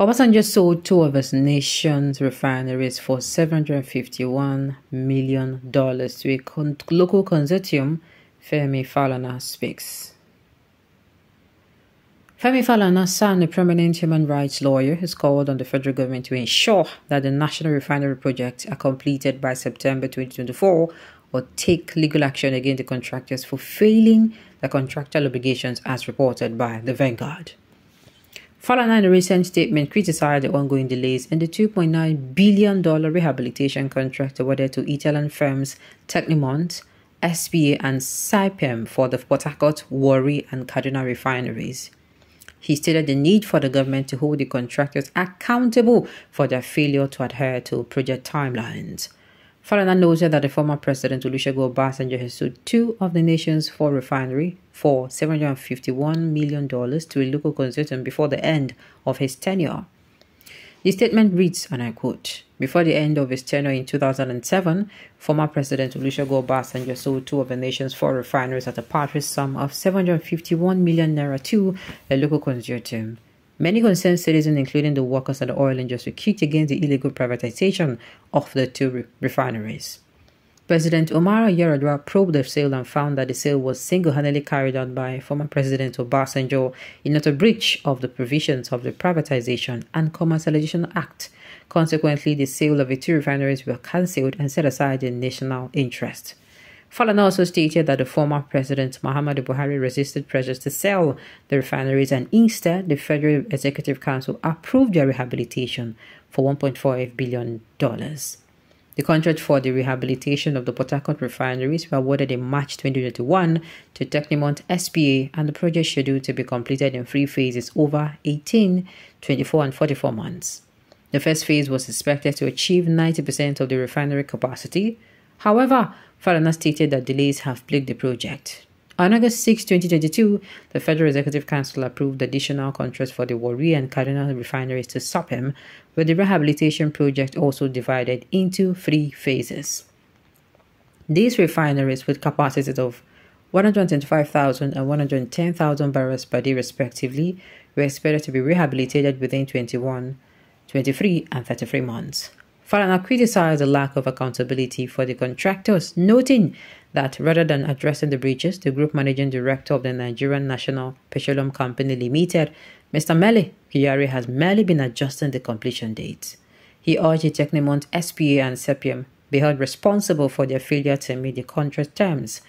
Obasanjo sold two of his nation's refineries for $751 million to a local consortium, Femi Falana speaks. Femi Falana, son, a prominent human rights lawyer, has called on the federal government to ensure that the national refinery projects are completed by September 2024 or take legal action against the contractors for failing the contractual obligations as reported by the Vanguard. Falana, in a recent statement, criticized the ongoing delays in the $2.9 billion rehabilitation contract awarded to Italian firms Tecnimont, SPA, and Saipem for the Port Harcourt, Warri, and Kaduna refineries. He stated the need for the government to hold the contractors accountable for their failure to adhere to project timelines. Falana noted that the former President Olusegun Obasanjo has sold two of the nation's four refineries for $751 million to a local consortium before the end of his tenure. The statement reads, and I quote, "Before the end of his tenure in 2007, former President Olusegun Obasanjo sold two of the nation's four refineries at a paltry sum of 751 million naira to a local consortium. Many concerned citizens, including the workers and the oil industry, kicked against the illegal privatization of the two refineries. President Omar Yar'Adua probed the sale and found that the sale was single-handedly carried out by former President Obasanjo in utter breach of the provisions of the Privatization and Commercialization Act. Consequently, the sale of the two refineries were cancelled and set aside in national interest." Falana also stated that the former President Muhammadu Buhari resisted pressures to sell the refineries and instead the Federal Executive Council approved their rehabilitation for $1.48 billion. The contract for the rehabilitation of the Port Harcourt refineries were awarded in March 2021 to Tecnimont SPA, and the project is scheduled to be completed in 3 phases over 18, 24 and 44 months. The first phase was expected to achieve 90% of the refinery capacity. However, Falana stated that delays have plagued the project. On August 6, 2022, the Federal Executive Council approved additional contracts for the Warri and Kaduna refineries to Saipem, with the rehabilitation project also divided into 3 phases. These refineries, with capacities of 125,000 and 110,000 barrels per day respectively, were expected to be rehabilitated within 21, 23 and 33 months. Falana criticized the lack of accountability for the contractors, noting that rather than addressing the breaches, the group managing director of the Nigerian National Petroleum Company Limited, Mr. Mele Kyari, has merely been adjusting the completion dates. He urged the Tecnimont SPA and Saipem be held responsible for their failure to meet the contract terms.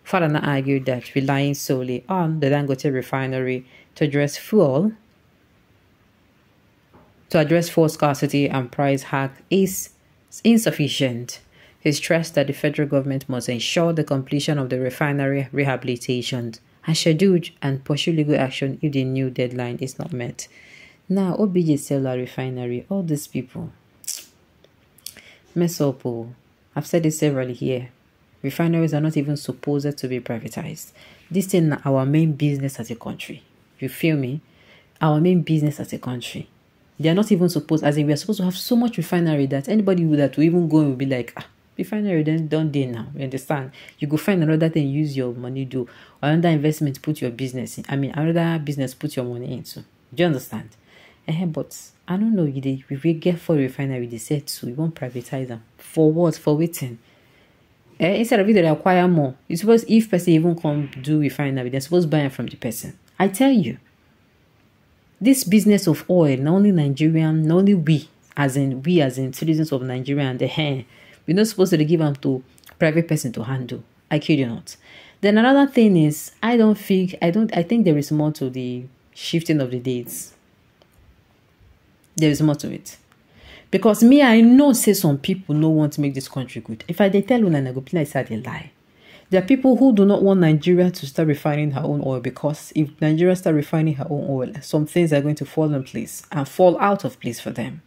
Falana argued that relying solely on the Dangote refinery to address fuel scarcity and price hike is insufficient. He stressed that the federal government must ensure the completion of the refinery rehabilitation and scheduled and pursue legal action if the new deadline is not met. Now, OBJ sell a refinery, all these people mess up. I've said it several here. Refineries are not even supposed to be privatized. This is our main business as a country. You feel me? Our main business as a country. They are not even supposed, as in we are supposed to have so much refinery that anybody that will even go will be like, refinery then don't do now. You understand? You go find another thing, use your money, do another investment, put your business in. Another business, put your money into. Do you understand? But I don't know, if we get for refinery, they said so, we won't privatize them. For what? For waiting. Instead of it, they acquire more. You suppose if person even come do refinery, they're supposed to buy it from the person. I tell you. This business of oil, not only Nigerian, not only we as in citizens of Nigeria and we're not supposed to give them to private person to handle. I kid you not. Then another thing is, I think there is more to the shifting of the dates. There is more to it. Because me, I know say some people no want to make this country good. If they tell you and I go play inside, they lie. There are people who do not want Nigeria to start refining her own oil, because if Nigeria start refining her own oil, some things are going to fall in place and fall out of place for them.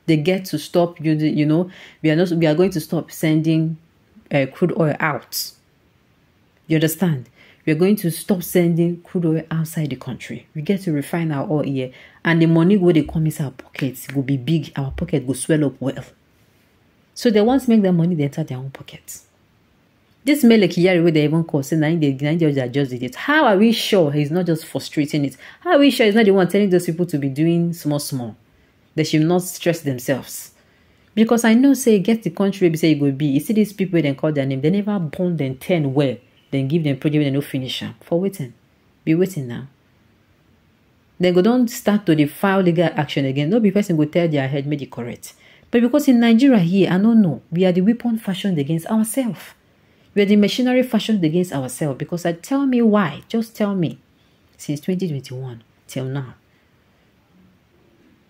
They get to stop, we are going to stop sending crude oil out. You understand? We are going to stop sending crude oil outside the country. We get to refine our oil here, and the money where they come inside our pockets will be big. Our pocket will swell up well. So they want to make their money, they enter their own pockets. This Mele Kyari, where they even call, saying Nigeria just did it. How are we sure he's not just frustrating it? How are we sure he's not the one telling those people to be doing small? They should not stress themselves. Because I know, say, get the country, be say it will be. You see these people, they call their name, they never born them 10 well, then give them project and no finish them. For waiting. Be waiting now. Then go don't start to the file legal action again. No be person go tell their head, make it correct. But because in Nigeria here, I don't know, we are the weapon fashioned against ourselves. We are the machinery fashioned against ourselves. Because tell me why. Just tell me. Since 2021 till now.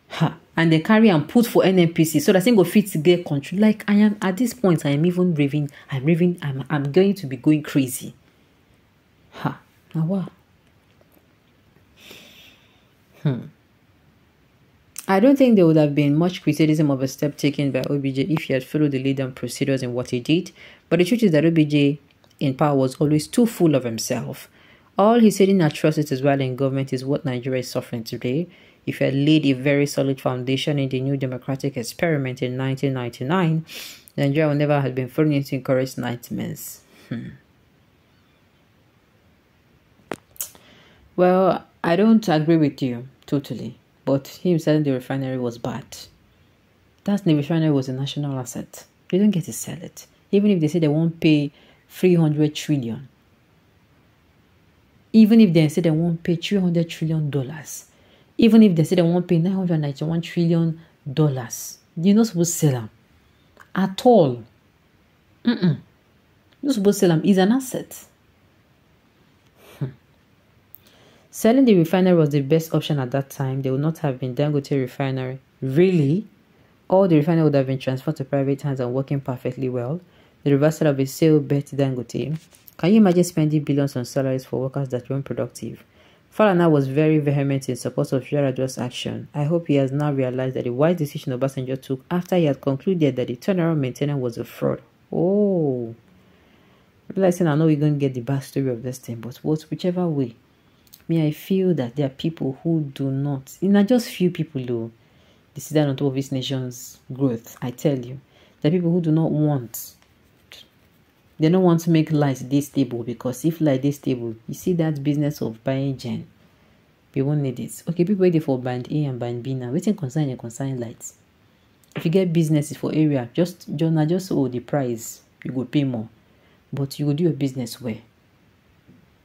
Ha. And they carry and put for NNPC so that thing go fit to get control. Like I am at this point, I am even raving. I'm going to be going crazy. Ha. Now wow. I don't think there would have been much criticism of a step taken by OBJ if he had followed the lead and procedures in what he did. But the truth is that OBJ in power was always too full of himself. All his hidden atrocities while in government is what Nigeria is suffering today. If he had laid a very solid foundation in the new democratic experiment in 1999, Nigeria would never have been thrown into incorrect nightmares. Well, I don't agree with you totally, but him selling the refinery was bad. The refinery was a national asset. They don't get to sell it. Even if they say they won't pay 300 trillion. Even if they say they won't pay $300 trillion. Even if they say they won't pay $991 trillion. You're not supposed to sell them. At all. You're not supposed to sell them. It's an asset. Selling the refinery was the best option at that time. There would not have been Dangote refinery. Really? All the refinery would have been transferred to private hands and working perfectly well. The reversal of a sale bet Dangote. Can you imagine spending billions on salaries for workers that weren't productive? Falana was very vehement in support of Yar'Adua's action. I hope he has now realized that the wise decision Obasanjo took after he had concluded that the turnaround maintenance was a fraud. Oh. Like I know we're going to get the backstory of this thing, but whichever way. I feel that there are people who do not, not just few people though, they sit down on top of this nation's growth. I tell you, there are people who do not want, they don't want to make life this stable, because if life this stable, you see that business of buying gen, we won't need it. Okay, people waiting for band A and band B now, waiting concern lights. If you get businesses for area, just owe the price, you go pay more, but you will do your business where,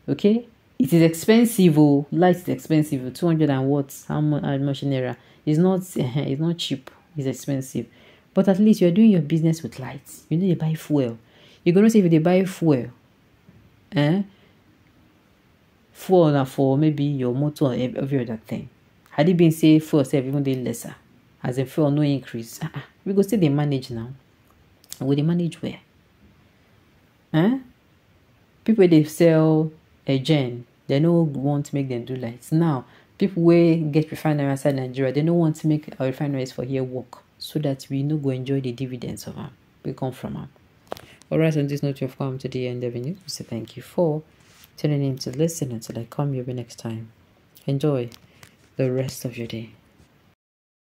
okay? It is expensive. Oh, light is expensive. 200 and what? How much in era? It's not cheap. It's expensive. But at least you're doing your business with lights. You know they buy fuel. You're gonna say if they buy fuel, fuel now for maybe your motor or every other thing. Had it been say fuel say even day lesser, as in fuel no increase. We go say they manage now. Will they manage where? People they sell a gen, they don't want to make them do lights. Now, people will get refinery outside Nigeria, they don't want to make our refineries for here work, so that we no go enjoy the dividends of them. We come from them. Alright, on this note, you've come to the end of the news. We say thank you for tuning in to listen until I come your way next time. Enjoy the rest of your day.